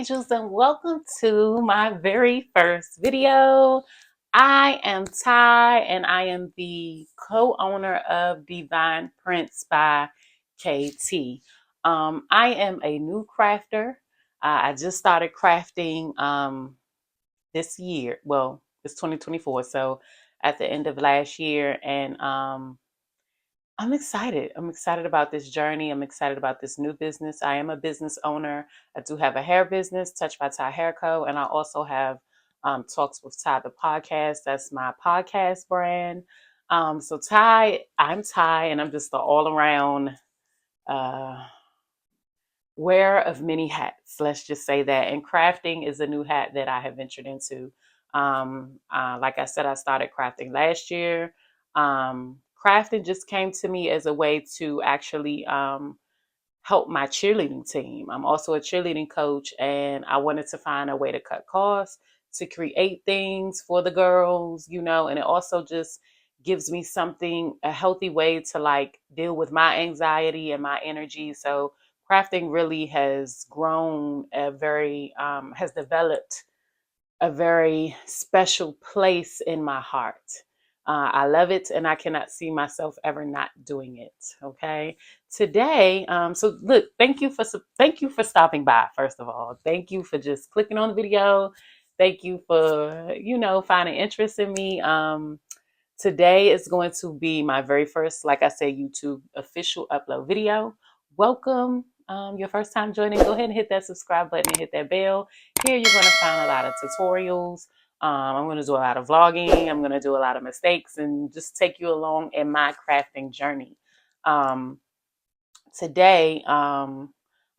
angels, and welcome to my very first video. I am Ty, and I am the co-owner of Divineprintzkt by KT. I am a new crafter. I just started crafting this year. Well, it's 2024, so at the end of last year, and I'm excited. I'm excited about this journey. I'm excited about this new business. I am a business owner. I do have a hair business, Touched by Ty Hair Co. And I also have Talks with Ty, the podcast. That's my podcast brand. So I'm Ty, and I'm just an all around uh, wearer of many hats. Let's just say that. And crafting is a new hat that I have ventured into. Like I said, I started crafting last year. Crafting just came to me as a way to actually help my cheerleading team. I'm also a cheerleading coach, and I wanted to find a way to cut costs, to create things for the girls, and it also just gives me a healthy way to like deal with my anxiety and my energy. So crafting really has grown has developed a very special place in my heart. I love it, and I cannot see myself ever not doing it. Okay, today, so look, thank you for stopping by. First of all, thank you for just clicking on the video. Thank you for finding interest in me. Today is going to be my very first, like I said, YouTube official upload video. Welcome. Your first time joining, go ahead and hit that subscribe button and hit that bell. Here you're going to find a lot of tutorials. I'm going to do a lot of vlogging. I'm going to do a lot of mistakes and just take you along in my crafting journey. Today, I'm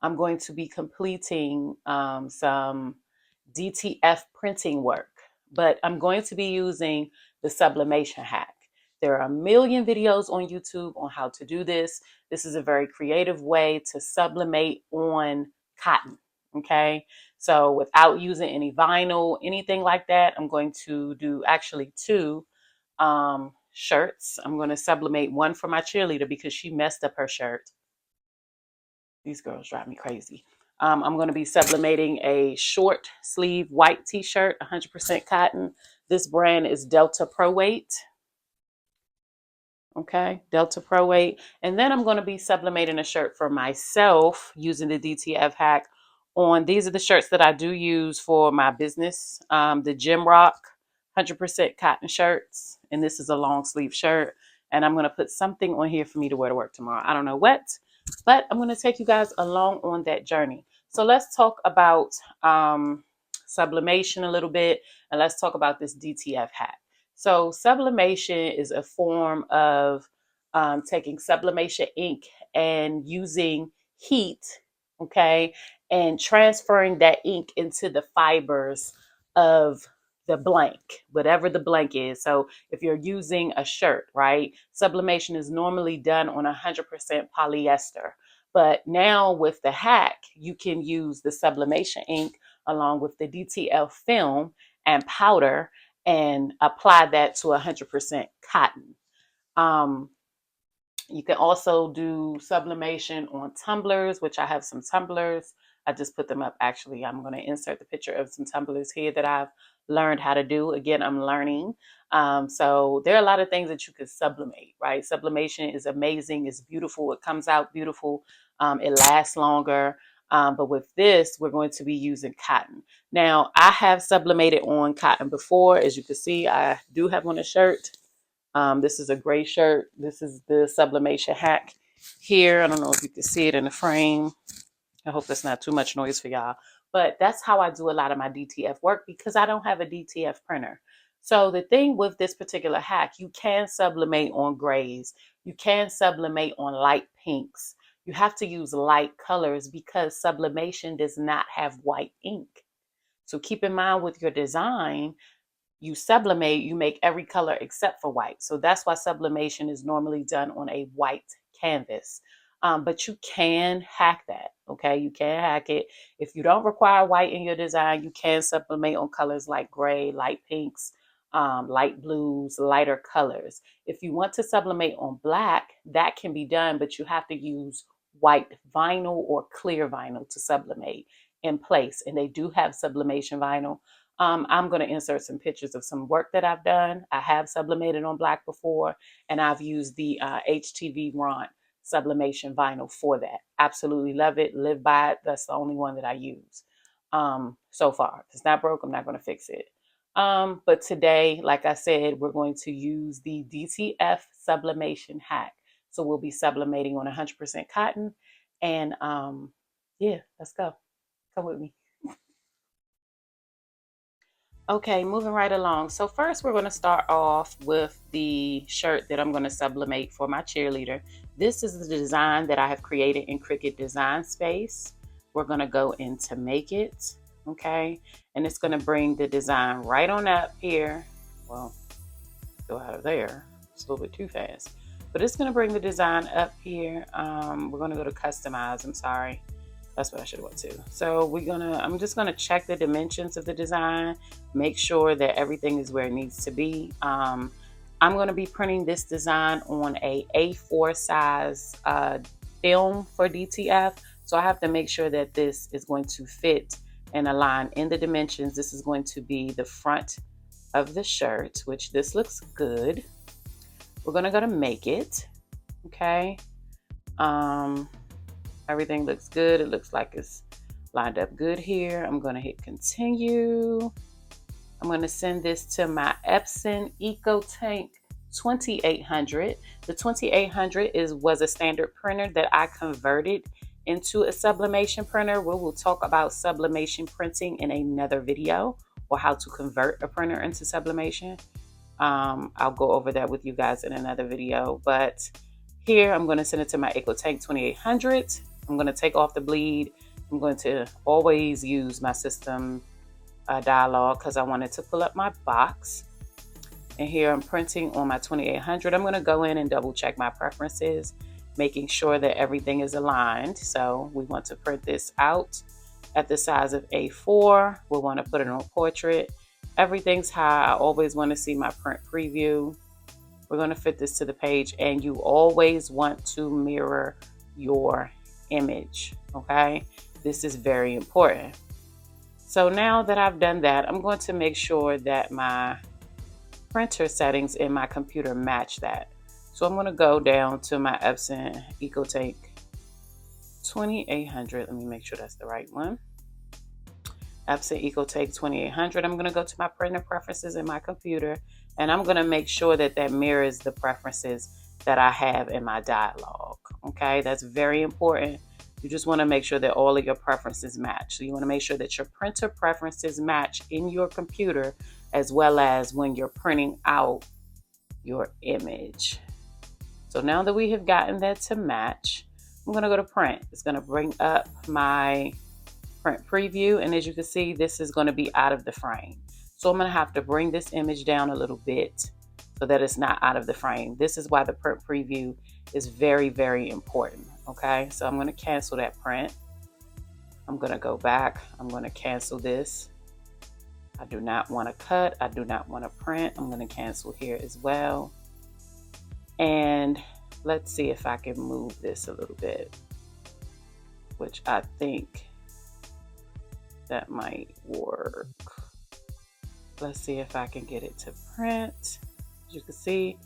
going to be completing some DTF printing work, but I'm going to be using the sublimation hack. There are a million videos on YouTube on how to do this. This is a very creative way to sublimate on cotton. Okay, so without using any vinyl, anything like that, I'm going to do actually two shirts. I'm going to sublimate one for my cheerleader because she messed up her shirt. These girls drive me crazy. I'm going to be sublimating a short sleeve white t-shirt, 100% cotton. This brand is Delta Pro Weight. Okay, Delta Pro Weight. And then I'm going to be sublimating a shirt for myself using the DTF Hack on. These are the shirts that I do use for my business. The Gym Rock 100% cotton shirts. And this is a long sleeve shirt. And I'm going to put something on here for me to wear to work tomorrow. I don't know what, but I'm going to take you guys along on that journey. So let's talk about sublimation a little bit, and let's talk about this DTF hack. So sublimation is a form of taking sublimation ink and using heat, okay, and transferring that ink into the fibers of the blank, whatever the blank is. So if you're using a shirt, right, sublimation is normally done on 100% polyester. But now with the hack, you can use the sublimation ink along with the DTF film and powder and apply that to 100% cotton. You can also do sublimation on tumblers, which I have some tumblers. I just put them up. Actually, I'm going to insert the picture of some tumblers here that I've learned how to do. Again, I'm learning. So there are a lot of things that you could sublimate, right? Sublimation is amazing. It's beautiful. It comes out beautiful. It lasts longer. But with this, we're going to be using cotton. Now, I have sublimated on cotton before. As you can see, I do have on a shirt. This is a gray shirt. This is the sublimation hack here. I don't know if you can see it in the frame. I hope that's not too much noise for y'all. But that's how I do a lot of my DTF work because I don't have a DTF printer. So the thing with this particular hack, you can sublimate on grays. You can sublimate on light pinks. You have to use light colors because sublimation does not have white ink. So keep in mind with your design, you sublimate, you make every color except for white. So that's why sublimation is normally done on a white canvas. But you can hack that, okay? You can hack it. If you don't require white in your design, you can sublimate on colors like gray, light pinks, light blues, lighter colors. If you want to sublimate on black, that can be done, but you have to use white vinyl or clear vinyl to sublimate. in place, and they do have sublimation vinyl. I'm going to insert some pictures of some work that I've done. I have sublimated on black before, and I've used the HTV Ron sublimation vinyl for that. Absolutely love it. Live by it. That's the only one that I use so far. If it's not broke, I'm not going to fix it. But today, like I said, we're going to use the DTF Sublimation Hack. So we'll be sublimating on 100% cotton. And yeah, let's go. Come with me. Okay, moving right along. So first we're going to start off with the shirt that I'm going to sublimate for my cheerleader. This is the design that I have created in Cricut Design Space. We're going to go into Make It, okay? And it's going to bring the design right on up here. Well, go out of there. It's a little bit too fast. But it's going to bring the design up here. We're going to go to Customize. I'm sorry. That's what I should have went to. So I'm just gonna check the dimensions of the design, make sure that everything is where it needs to be. I'm gonna be printing this design on a A4 size film for DTF. So I have to make sure that this is going to fit and align in the dimensions. This is going to be the front of the shirt, which this looks good. We're gonna go to Make It, okay? Everything looks good. It looks like it's lined up good here. I'm going to hit continue. I'm going to send this to my Epson EcoTank 2800. The 2800 was a standard printer that I converted into a sublimation printer. We will talk about sublimation printing in another video, or how to convert a printer into sublimation. I'll go over that with you guys in another video, but here I'm going to send it to my EcoTank 2800. I'm going to take off the bleed. I'm going to always use my system dialog because I wanted to pull up my box. And here I'm printing on my 2800. I'm going to go in and double check my preferences, making sure that everything is aligned. So we want to print this out at the size of A4. We want to put it on portrait. Everything's high. I always want to see my print preview. We're going to fit this to the page, and you always want to mirror your image, okay? This is very important. So now that I've done that, I'm going to make sure that my printer settings in my computer match that. So I'm going to go down to my Epson EcoTank 2800. Let me make sure that's the right one. Epson EcoTank 2800. I'm going to go to my printer preferences in my computer, and I'm going to make sure that that mirrors the preferences that I have in my dialog. Okay, that's very important. You just want to make sure that all of your preferences match. So you want to make sure that your printer preferences match in your computer, as well as when you're printing out your image. So now that we have gotten that to match, I'm going to go to print. It's going to bring up my print preview, and as you can see, this is going to be out of the frame. So I'm going to have to bring this image down a little bit so that it's not out of the frame. This is why the print preview is very, very important. Okay, so I'm going to cancel that print. I'm going to go back. I'm going to cancel this. I do not want to cut. I do not want to print. I'm going to cancel here as well. And let's see if I can move this a little bit, which I think that might work. Let's see if I can get it to print. As you can see,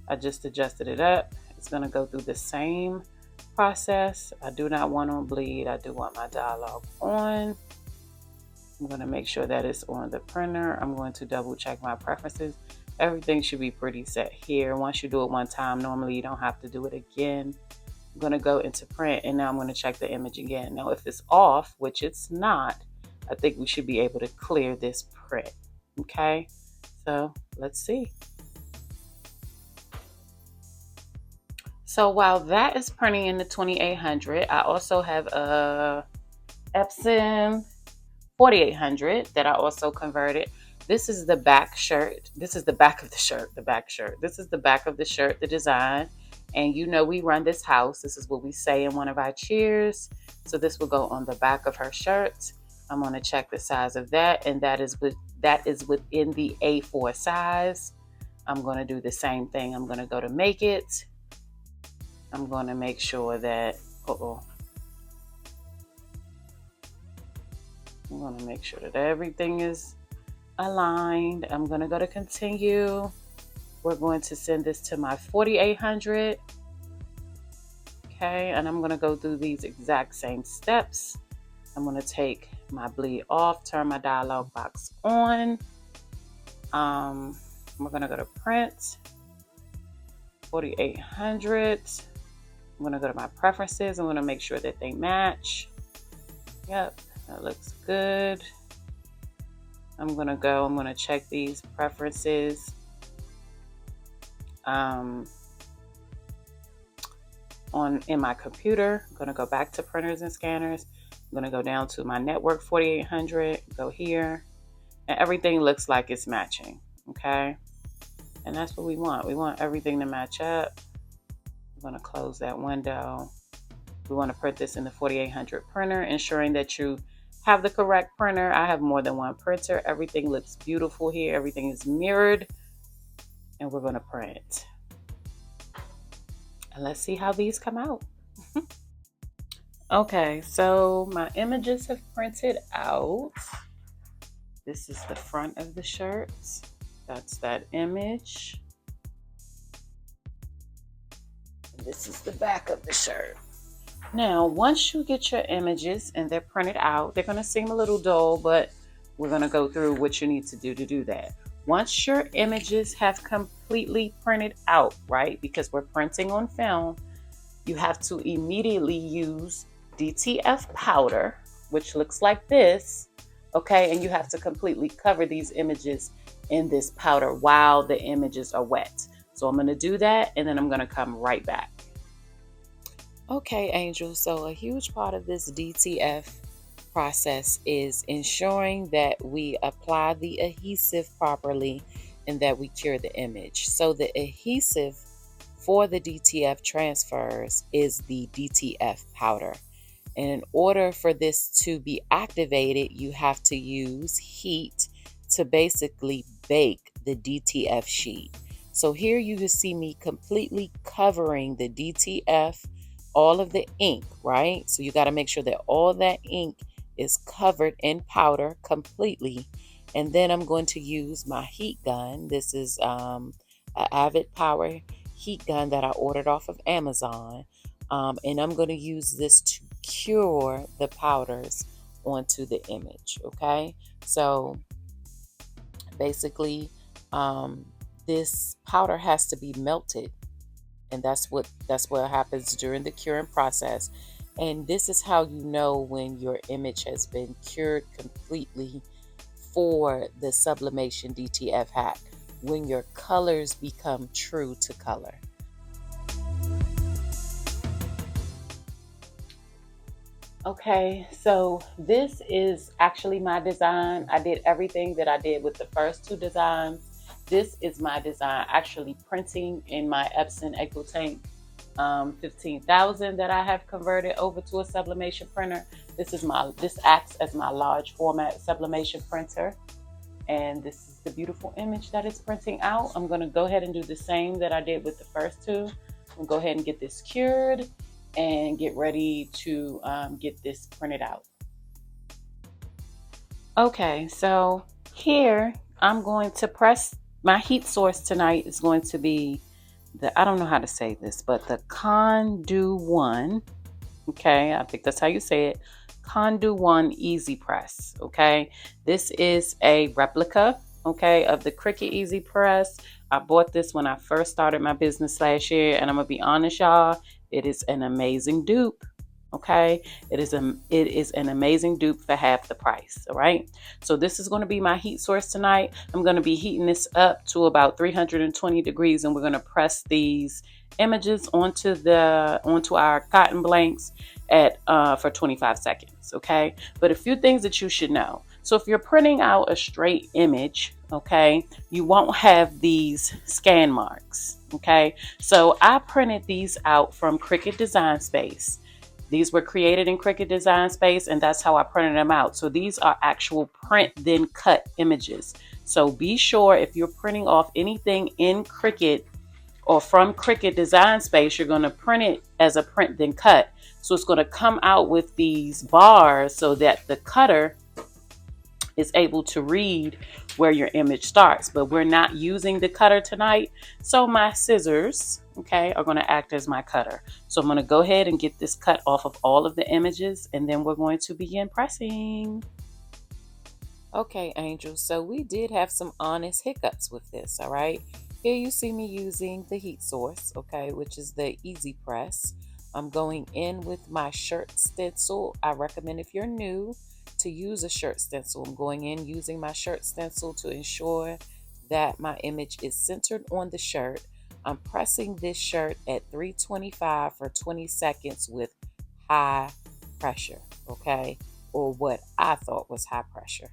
I just adjusted it up. It's going to go through the same process. I do not want on bleed. I do want my dialog on. I'm going to make sure that it's on the printer. I'm going to double check my preferences. Everything should be pretty set here. Once you do it one time, normally you don't have to do it again. I'm going to go into print, and now I'm going to check the image again. Now, if it's off, which it's not, I think we should be able to clear this print. Okay, so let's see. So while that is printing in the 2800, I also have a Epson 4800 that I also converted. This is the back shirt. This is the back of the shirt, the back shirt. This is the back of the shirt, the design. And you know we run this house. This is what we say in one of our cheers. So this will go on the back of her shirt. I'm going to check the size of that, and that is within the A4 size. I'm going to do the same thing. I'm going to go to Make It. I'm going to make sure that, I'm going to make sure that everything is aligned. I'm going to go to continue. We're going to send this to my 4800. Okay, and I'm going to go through these exact same steps. I'm going to take my bleed off, turn my dialog box on. We're going to go to print 4800. I'm going to go to my preferences. I'm going to make sure that they match. Yep, that looks good. I'm going to check these preferences. In my computer. I'm going to go back to printers and scanners. I'm going to go down to my network 4800, go here, and everything looks like it's matching. Okay, and that's what we want. We want everything to match up. I'm going to close that window. We want to print this in the 4800 printer, ensuring that you have the correct printer. I have more than one printer. Everything looks beautiful here. Everything is mirrored, and we're going to print. And let's see how these come out. Okay, so my images have printed out. This is the front of the shirt. That's that image. And this is the back of the shirt. Now, once you get your images and they're printed out, they're going to seem a little dull, but we're going to go through what you need to do that. Once your images have completely printed out, right, because we're printing on film, you have to immediately use DTF powder, which looks like this, okay, and you have to completely cover these images in this powder while the images are wet. So I'm going to do that, and then I'm going to come right back. Okay, Angel, so a huge part of this DTF process is ensuring that we apply the adhesive properly and that we cure the image. So the adhesive for the DTF transfers is the DTF powder. And in order for this to be activated, you have to use heat to basically bake the DTF sheet. So here you can see me completely covering the DTF, all of the ink, right? So you got to make sure that all that ink is covered in powder completely. And then I'm going to use my heat gun. This is an Avid Power heat gun that I ordered off of Amazon. And I'm going to use this to cure the powders onto the image. Okay, so basically this powder has to be melted, and that's what happens during the curing process. And this is how you know when your image has been cured completely for the Sublimation DTF hack, when your colors become true to color. Okay, so this is actually my design. I did everything that I did with the first two designs. This is my design actually printing in my Epson EcoTank 15,000 that I have converted over to a sublimation printer. This acts as my large format sublimation printer, and this is the beautiful image that it's printing out. I'm going to go ahead and do the same that I did with the first two. I'm going to go ahead and get this cured and get ready to get this printed out. Okay, so here I'm going to press my heat source tonight. Is going to be I don't know how to say this, but the Condu 1. Okay, I think that's how you say it. Condu 1 Easy Press. Okay, this is a replica, okay, of the Cricut Easy Press. I bought this when I first started my business last year, and I'm gonna be honest, y'all, it is an amazing dupe. Okay, it is an amazing dupe for half the price. All right, so this is going to be my heat source tonight. I'm going to be heating this up to about 320 degrees, and we're going to press these images onto our cotton blanks at for 25 seconds. Okay, but a few things that you should know. So if you're printing out a straight image, okay, you won't have these scan marks. Okay, so I printed these out from Cricut Design Space. These were created in Cricut Design Space, and that's how I printed them out. So these are actual print then cut images. So be sure if you're printing off anything in Cricut or from Cricut Design Space, you're going to print it as a print then cut. So it's going to come out with these bars so that the cutter is able to read where your image starts, but we're not using the cutter tonight. So my scissors, okay, are going to act as my cutter. So I'm going to go ahead and get this cut off of all of the images, and then we're going to begin pressing. Okay, angels, so we did have some honest hiccups with this, all right? Here you see me using the heat source, okay, which is the easy press. I'm going in with my shirt stencil. I recommend, if you're new, to use a shirt stencil. I'm going in using my shirt stencil to ensure that my image is centered on the shirt. I'm pressing this shirt at 325 for 20 seconds with high pressure, okay? Or what I thought was high pressure.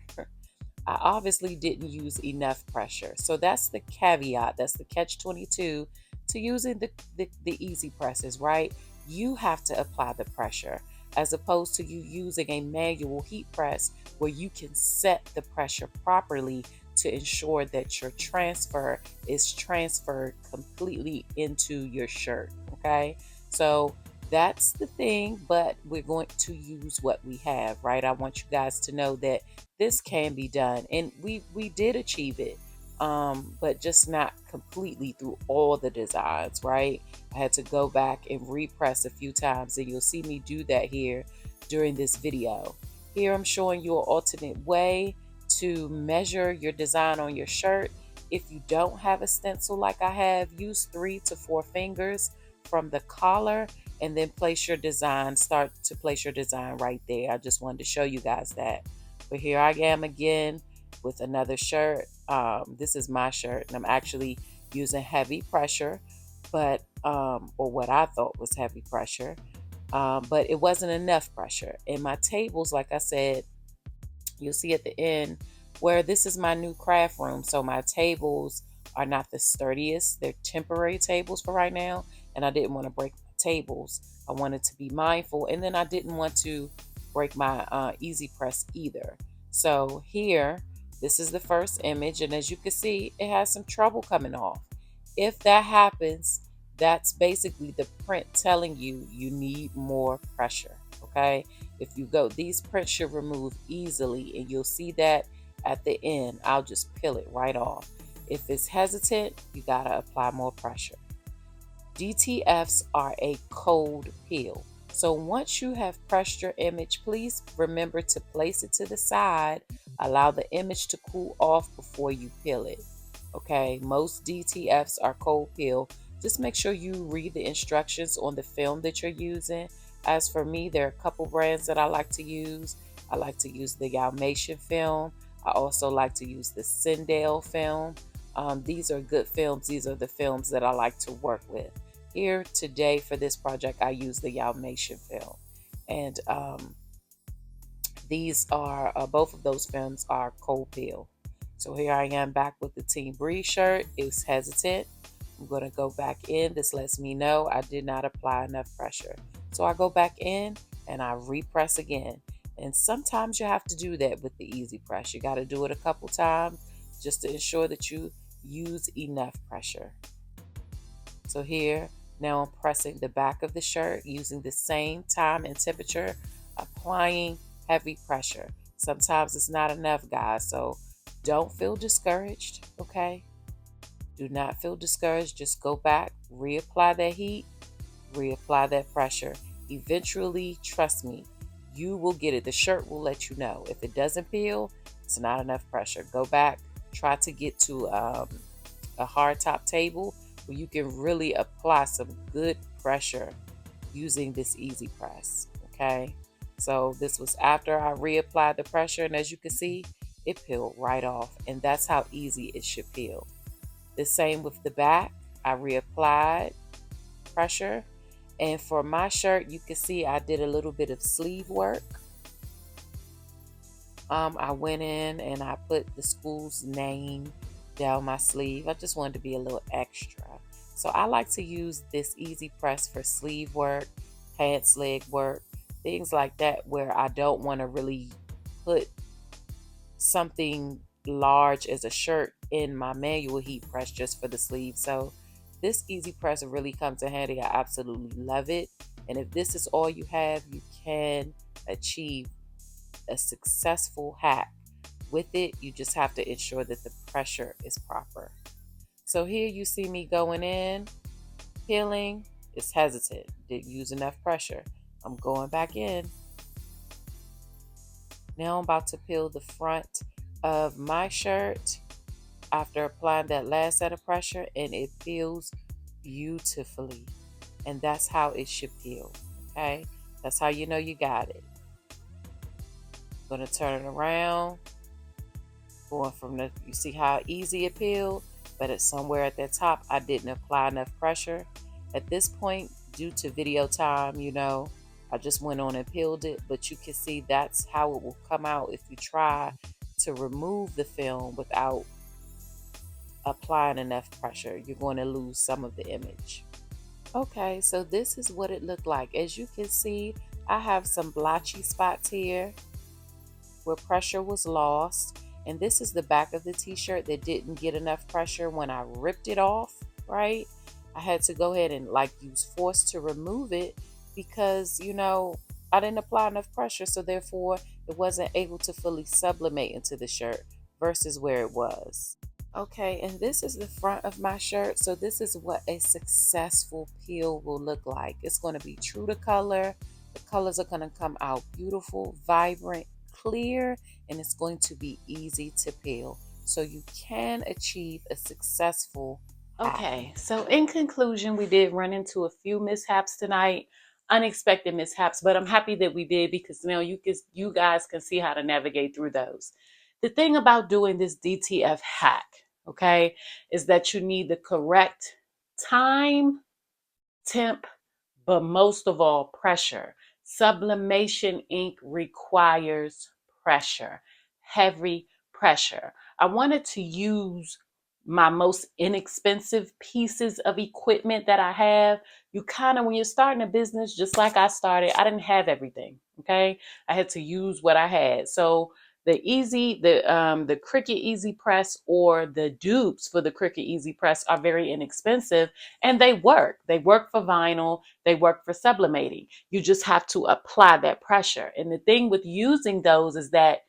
I obviously didn't use enough pressure. So that's the caveat, that's the catch-22 to using the easy presses, right? You have to apply the pressure, as opposed to you using a manual heat press where you can set the pressure properly to ensure that your transfer is transferred completely into your shirt, okay? So that's the thing, but we're going to use what we have, right? I want you guys to know that this can be done, and we did achieve it, but just not completely through all the designs, right? I had to go back and repress a few times, and you'll see me do that here during this video. Here I'm showing you an alternate way to measure your design on your shirt. If you don't have a stencil like I have, use 3 to 4 fingers from the collar and then place your design, start to place your design right there. I just wanted to show you guys that. But here I am again with another shirt. This is my shirt, and I'm actually using heavy pressure, but or what I thought was heavy pressure, but it wasn't enough pressure. And my tables, like I said, you'll see at the end where this is my new craft room. So my tables are not the sturdiest. They're temporary tables for right now, and I didn't want to break my tables. I wanted to be mindful, and then I didn't want to break my easy press either. So here, this is the first image, and as you can see, it has some trouble coming off. If that happens, that's basically the print telling you you need more pressure, okay? If you go, these prints should remove easily, and you'll see that at the end. I'll just peel it right off. If it's hesitant, you gotta apply more pressure. DTFs are a cold peel. So once you have pressed your image, please remember to place it to the side. Allow the image to cool off before you peel it. Okay, most DTFs are cold peel. Just make sure you read the instructions on the film that you're using. As for me, there are a couple brands that I like to use. I like to use the Sublimation film. I also like to use the Sindel film. These are good films. These are the films that I like to work with. Here today for this project, I use the Sublimation film. And these are, both of those films are cold peel. So here I am back with the Team Bree shirt. It's hesitant. I'm going to go back in. This lets me know I did not apply enough pressure. So I go back in and I repress again. And sometimes you have to do that with the easy press. You got to do it a couple times just to ensure that you use enough pressure. So here, now I'm pressing the back of the shirt using the same time and temperature, applying heavy pressure. Sometimes it's not enough, guys, so don't feel discouraged, okay? Do not feel discouraged. Just go back, reapply that heat, reapply that pressure. Eventually, trust me, you will get it. The shirt will let you know. If it doesn't peel, it's not enough pressure. Go back, try to get to a hard top table where you can really apply some good pressure using this easy press, okay? So this was after I reapplied the pressure, and as you can see, it peeled right off, and that's how easy it should peel. The same with the back. I reapplied pressure, and for my shirt, you can see I did a little bit of sleeve work. I went in and I put the school's name down my sleeve. I just wanted to be a little extra. So I like to use this easy press for sleeve work, pants leg work, things like that, where I don't want to really put something large as a shirt in my manual heat press just for the sleeve. So this easy press really comes in handy. I absolutely love it. And if this is all you have, you can achieve a successful hack with it. You just have to ensure that the pressure is proper. So here you see me going in, peeling. It's hesitant, didn't use enough pressure. I'm going back in. Now I'm about to peel the front of my shirt after applying that last set of pressure, and it peels beautifully. And that's how it should peel. Okay, that's how you know you got it. I'm gonna turn it around, going from the, you see how easy it peeled, but it's somewhere at the top I didn't apply enough pressure. At this point, due to video time, I just went on and peeled it, but you can see that's how it will come out if you try to remove the film without applying enough pressure. You're going to lose some of the image. Okay, so this is what it looked like. As you can see, I have some blotchy spots here where pressure was lost. And this is the back of the t-shirt that didn't get enough pressure when I ripped it off, right? I had to go ahead and use force to remove it because, I didn't apply enough pressure. So therefore, it wasn't able to fully sublimate into the shirt versus where it was. Okay, and this is the front of my shirt. So this is what a successful peel will look like. It's going to be true to color. The colors are going to come out beautiful, vibrant, clear, and it's going to be easy to peel. So you can achieve a successful hack. Okay, so in conclusion, we did run into a few mishaps tonight, unexpected mishaps, but I'm happy that we did because now you guys can see how to navigate through those. The thing about doing this DTF hack, okay, is that you need the correct time, temp, but most of all, pressure. Sublimation ink requires pressure, heavy pressure. I wanted to use my most inexpensive pieces of equipment that I have. You kind of, when you're starting a business, just like I started, I didn't have everything. Okay. I had to use what I had. So the Cricut Easy Press or the dupes for the Cricut Easy Press are very inexpensive, and they work. They work for vinyl. They work for sublimating. You just have to apply that pressure. And the thing with using those is that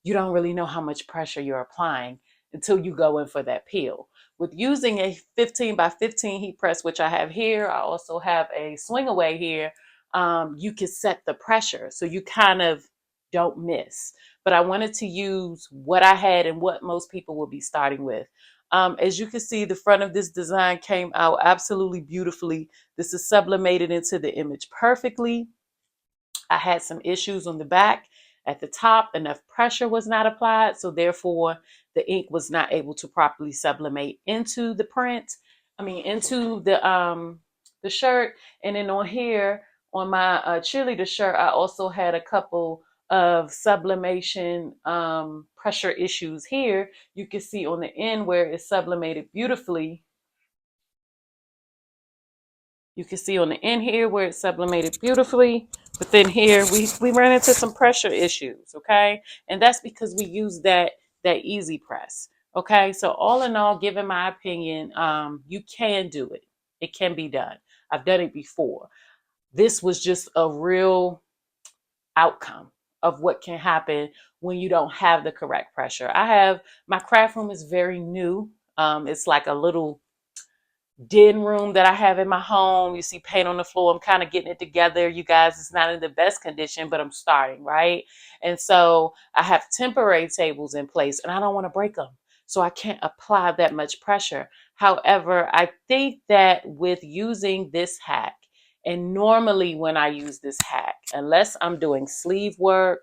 you don't really know how much pressure you're applying until you go in for that peel. With using a 15 by 15 heat press, which I have here, I also have a swing away here, you can set the pressure so you kind of don't miss. But I wanted to use what I had and what most people will be starting with. As you can see, the front of this design came out absolutely beautifully. This is sublimated into the image perfectly. I had some issues on the back. At the top, enough pressure was not applied, so therefore the ink was not able to properly sublimate into the print. Into the shirt. And then on here, on my cheerleader shirt, I also had a couple of sublimation pressure issues here. You can see on the end where it's sublimated beautifully. You can see on the end here where it's sublimated beautifully, but then here we ran into some pressure issues, okay? And that's because we use that easy press, okay? So all in all, given my opinion, you can do it. It can be done. I've done it before. This was just a real outcome of what can happen when you don't have the correct pressure. My craft room is very new. It's like a little den room that I have in my home. You see paint on the floor. I'm kind of getting it together. You guys, it's not in the best condition, but I'm starting, right? And so I have temporary tables in place and I don't want to break them. So I can't apply that much pressure. However, I think that with using this hack, and normally when I use this hack, unless I'm doing sleeve work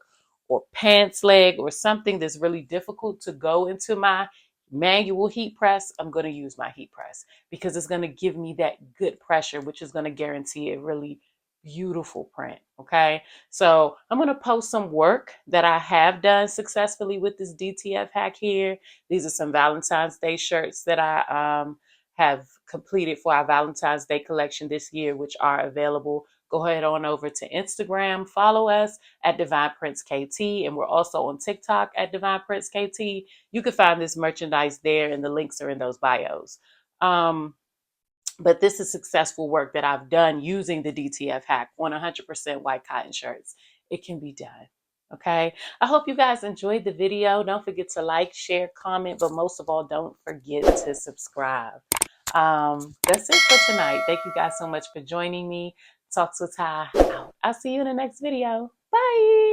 or pants leg or something that's really difficult to go into my manual heat press, I'm going to use my heat press because it's going to give me that good pressure, which is going to guarantee a really beautiful print. Okay. So I'm going to post some work that I have done successfully with this DTF hack here. These are some Valentine's Day shirts that I have completed for our Valentine's Day collection this year, which are available. Go ahead on over to Instagram, follow us at Divineprintzkt, and we're also on TikTok at Divineprintzkt. You can find this merchandise there, and the links are in those bios. But this is successful work that I've done using the DTF hack on 100% white cotton shirts. It can be done. Okay. I hope you guys enjoyed the video. Don't forget to like, share, comment, but most of all, don't forget to subscribe. That's it for tonight. Thank you guys so much for joining me. Talks with Ty out. I'll see you in the next video. Bye.